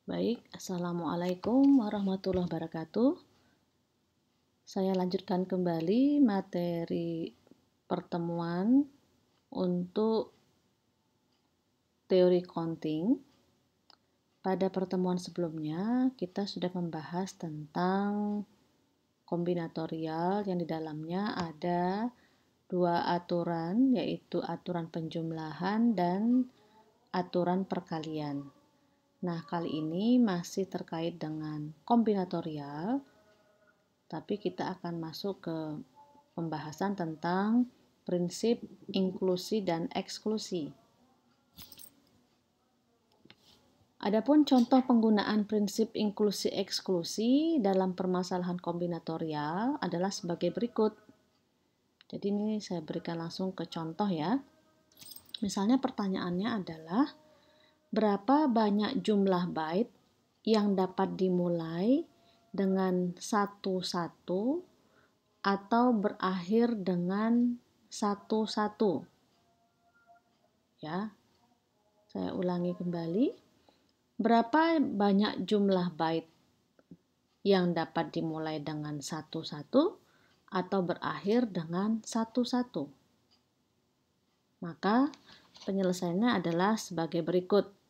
Baik, Assalamualaikum warahmatullahi wabarakatuh. Saya lanjutkan kembali materi pertemuan untuk teori counting. Pada pertemuan sebelumnya, kita sudah membahas tentang kombinatorial yang di dalamnya ada dua aturan, yaitu aturan penjumlahan dan aturan perkalian. Nah, kali ini masih terkait dengan kombinatorial, tapi kita akan masuk ke pembahasan tentang prinsip inklusi dan eksklusi. Adapun contoh penggunaan prinsip inklusi eksklusi dalam permasalahan kombinatorial adalah sebagai berikut. Jadi ini saya berikan langsung ke contoh ya. Misalnya pertanyaannya adalah berapa banyak jumlah byte yang dapat dimulai dengan 11 atau berakhir dengan 11. Ya. Saya ulangi kembali. Berapa banyak jumlah byte yang dapat dimulai dengan 11 atau berakhir dengan 11? Maka penyelesaiannya adalah sebagai berikut.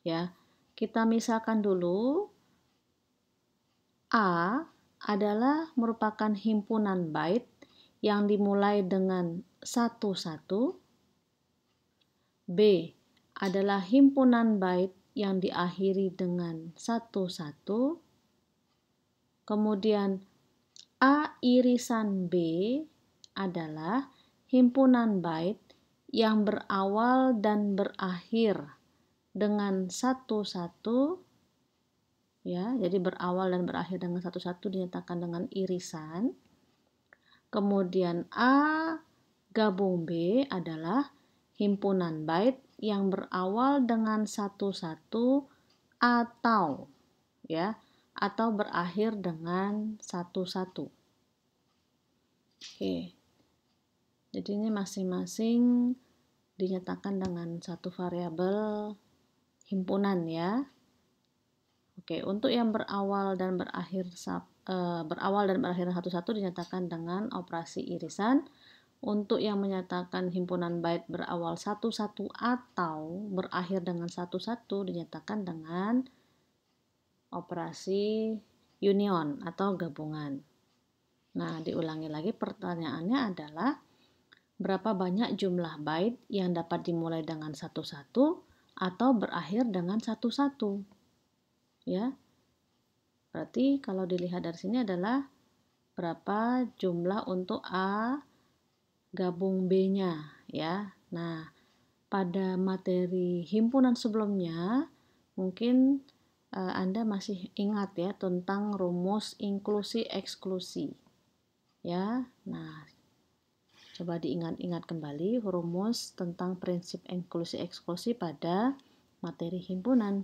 Ya, kita misalkan dulu A adalah merupakan himpunan byte yang dimulai dengan 11. B adalah himpunan byte yang diakhiri dengan 11. Kemudian A irisan B adalah himpunan byte yang berawal dan berakhir dengan 11, ya, jadi berawal dan berakhir dengan 11 dinyatakan dengan irisan. Kemudian A gabung B adalah himpunan byte yang berawal dengan 11 atau ya, atau berakhir dengan 11. Oke. Jadi ini masing-masing dinyatakan dengan satu variabel himpunan ya. Oke, untuk yang berawal dan berakhir dengan 11 dinyatakan dengan operasi irisan. Untuk yang menyatakan himpunan byte berawal 11 atau berakhir dengan 11 dinyatakan dengan operasi union atau gabungan. Nah, diulangi lagi pertanyaannya adalah berapa banyak jumlah byte yang dapat dimulai dengan 11 atau berakhir dengan 11? Ya. Berarti kalau dilihat dari sini adalah berapa jumlah untuk A gabung B-nya ya. Nah, pada materi himpunan sebelumnya mungkin Anda masih ingat ya tentang rumus inklusi eksklusi. Ya. Nah, coba diingat-ingat kembali rumus tentang prinsip inklusi eksklusi pada materi himpunan.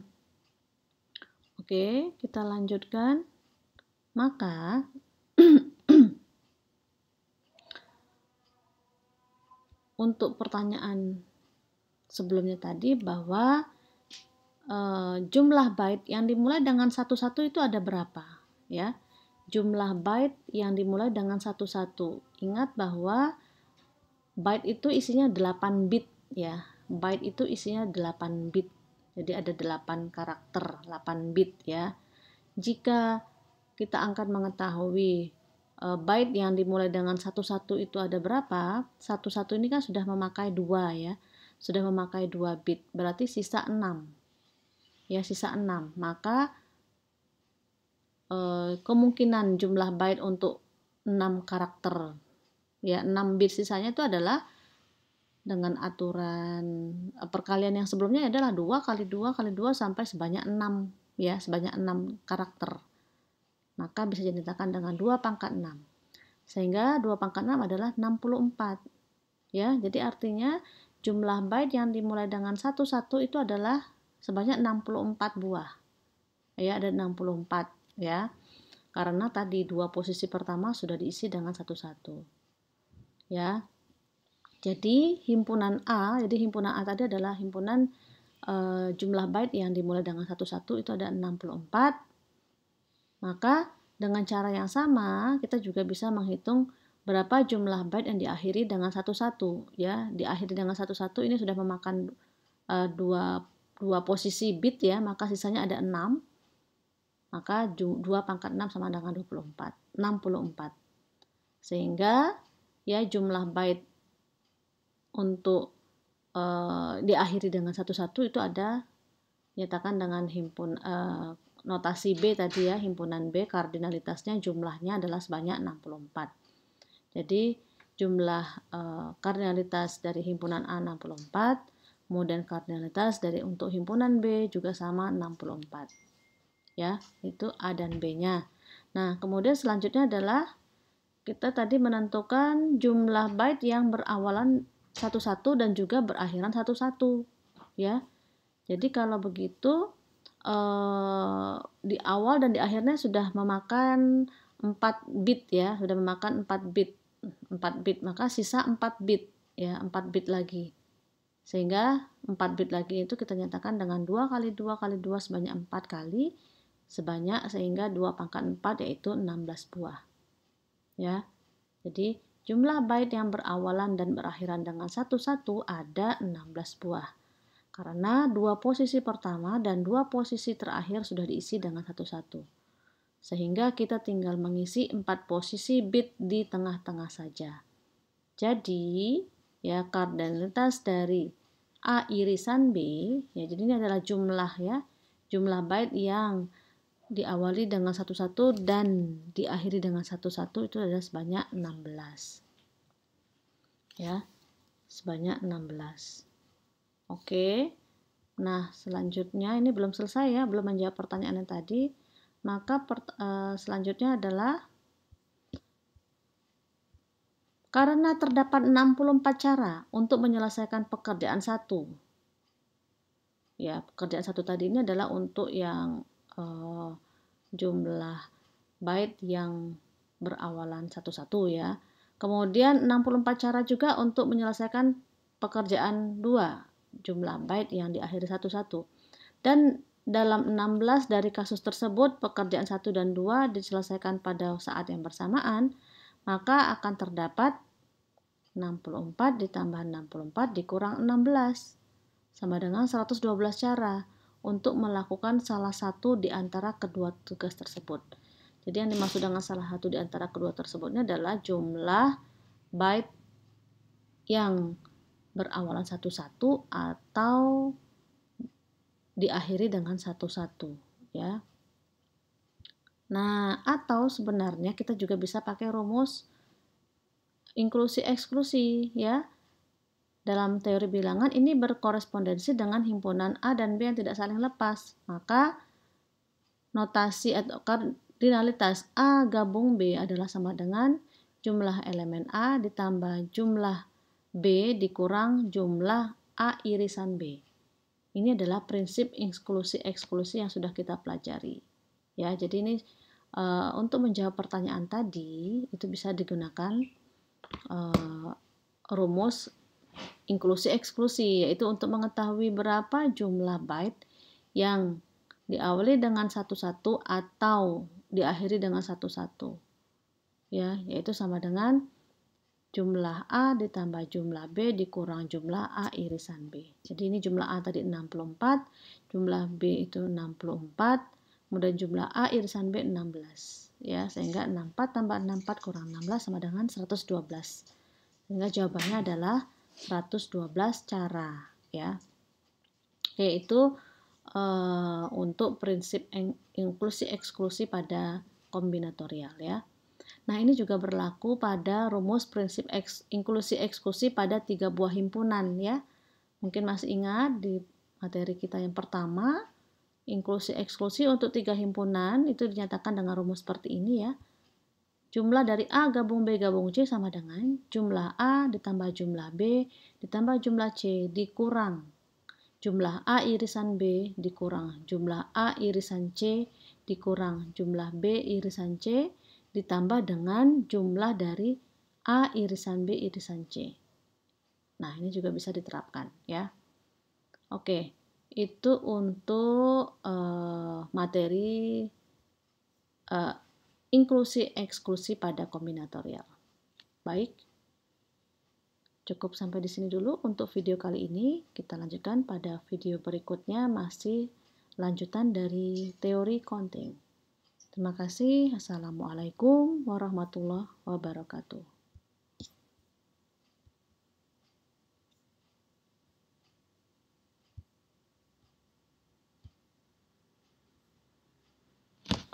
Oke, kita lanjutkan. Maka untuk pertanyaan sebelumnya tadi bahwa jumlah byte yang dimulai dengan 11 itu ada berapa? Ya, jumlah byte yang dimulai dengan 11. Ingat bahwa byte itu isinya 8 bit ya. Byte itu isinya 8 bit. Jadi ada 8 karakter, 8 bit ya. Jika kita akan mengetahui byte yang dimulai dengan 11 itu ada berapa? 11 ini kan sudah memakai 2 ya. Sudah memakai 2 bit. Berarti sisa 6. Ya, sisa 6. Maka kemungkinan jumlah byte untuk 6 karakter ya, 6 bit sisanya itu adalah dengan aturan perkalian yang sebelumnya adalah 2 kali 2 kali 2 sampai sebanyak 6 ya, sebanyak 6 karakter. Maka bisa dinyatakan dengan 2 pangkat 6. Sehingga 2 pangkat 6 adalah 64. Ya, jadi artinya jumlah byte yang dimulai dengan 11 itu adalah sebanyak 64 buah. Ya, ada 64 ya. Karena tadi dua posisi pertama sudah diisi dengan 11. Ya. Jadi himpunan A tadi adalah himpunan jumlah byte yang dimulai dengan 11 itu ada 64. Maka dengan cara yang sama kita juga bisa menghitung berapa jumlah byte yang diakhiri dengan 11 ya. Diakhiri dengan 11 ini sudah memakan dua posisi bit ya, maka sisanya ada 6. Maka 2 pangkat 6 sama dengan 64. Sehingga ya jumlah byte untuk diakhiri dengan 11 itu ada nyatakan dengan notasi B tadi ya, himpunan B kardinalitasnya jumlahnya adalah sebanyak 64. Jadi jumlah kardinalitas dari himpunan A 64, kemudian kardinalitas dari untuk himpunan B juga sama 64. Ya, itu A dan B-nya. Nah, kemudian selanjutnya adalah kita tadi menentukan jumlah byte yang berawalan 11 dan juga berakhiran 11 ya. Jadi kalau begitu di awal dan di akhirnya sudah memakan 4 bit ya, sudah memakan 4 bit, maka sisa 4 bit ya, 4 bit lagi. Sehingga 4 bit lagi itu kita nyatakan dengan 2 kali 2 kali 2 sebanyak 4 kali, sehingga 2 pangkat 4 yaitu 16 buah. Ya. Jadi jumlah byte yang berawalan dan berakhiran dengan 11 ada 16 buah. Karena 2 posisi pertama dan 2 posisi terakhir sudah diisi dengan 11. Sehingga kita tinggal mengisi 4 posisi bit di tengah-tengah saja. Jadi, ya kardinalitas dari A irisan B, ya jadi ini adalah jumlah ya, jumlah byte yang diawali dengan 11 dan diakhiri dengan 11 itu adalah sebanyak 16. Ya, sebanyak 16. Oke. Nah, selanjutnya ini belum selesai ya, belum menjawab pertanyaan yang tadi. Maka selanjutnya adalah karena terdapat 64 cara untuk menyelesaikan pekerjaan satu. Ya, pekerjaan satu tadi ini adalah untuk yang jumlah byte yang berawalan 11 ya. Kemudian 64 cara juga untuk menyelesaikan pekerjaan 2, jumlah byte yang diakhiri 11. Dan dalam 16 dari kasus tersebut pekerjaan 1 dan 2 diselesaikan pada saat yang bersamaan, maka akan terdapat 64 ditambah 64 dikurang 16 sama dengan 112 cara untuk melakukan salah satu di antara kedua tugas tersebut. Jadi yang dimaksud dengan salah satu di antara kedua tersebutnya adalah jumlah byte yang berawalan 11 atau diakhiri dengan 11 ya. Nah, atau sebenarnya kita juga bisa pakai rumus inklusi eksklusi ya. Dalam teori bilangan ini berkorespondensi dengan himpunan A dan B yang tidak saling lepas. Maka notasi atau kardinalitas A gabung B adalah sama dengan jumlah elemen A ditambah jumlah B dikurang jumlah A irisan B. Ini adalah prinsip inklusi-eksklusi yang sudah kita pelajari. Ya, jadi ini untuk menjawab pertanyaan tadi itu bisa digunakan rumus inklusi-eksklusi, yaitu untuk mengetahui berapa jumlah byte yang diawali dengan 11 atau diakhiri dengan 11. Ya, yaitu sama dengan jumlah A ditambah jumlah B dikurang jumlah A irisan B. Jadi ini jumlah A tadi 64, jumlah B itu 64, kemudian jumlah A irisan B 16. Ya, sehingga 64 tambah 64 kurang 16 sama dengan 112. Sehingga jawabannya adalah 112 cara ya. Yaitu untuk prinsip inklusi eksklusi pada kombinatorial ya. Nah, ini juga berlaku pada rumus prinsip inklusi eksklusi pada 3 buah himpunan ya. Mungkin masih ingat di materi kita yang pertama, inklusi eksklusi untuk 3 himpunan itu dinyatakan dengan rumus seperti ini ya. Jumlah dari A gabung B gabung C sama dengan jumlah A ditambah jumlah B ditambah jumlah C dikurang jumlah A irisan B dikurang jumlah A irisan C dikurang jumlah B irisan C ditambah dengan jumlah dari A irisan B irisan C. Nah, ini juga bisa diterapkan ya. Oke, itu untuk materi inklusi eksklusi pada kombinatorial. Baik, cukup sampai di sini dulu untuk video kali ini. Kita lanjutkan pada video berikutnya, masih lanjutan dari teori counting. Terima kasih. Assalamualaikum warahmatullahi wabarakatuh.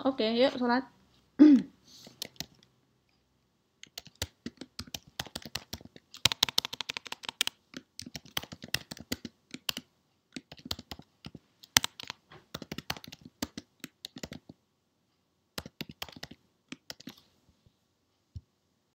Oke, yuk sholat.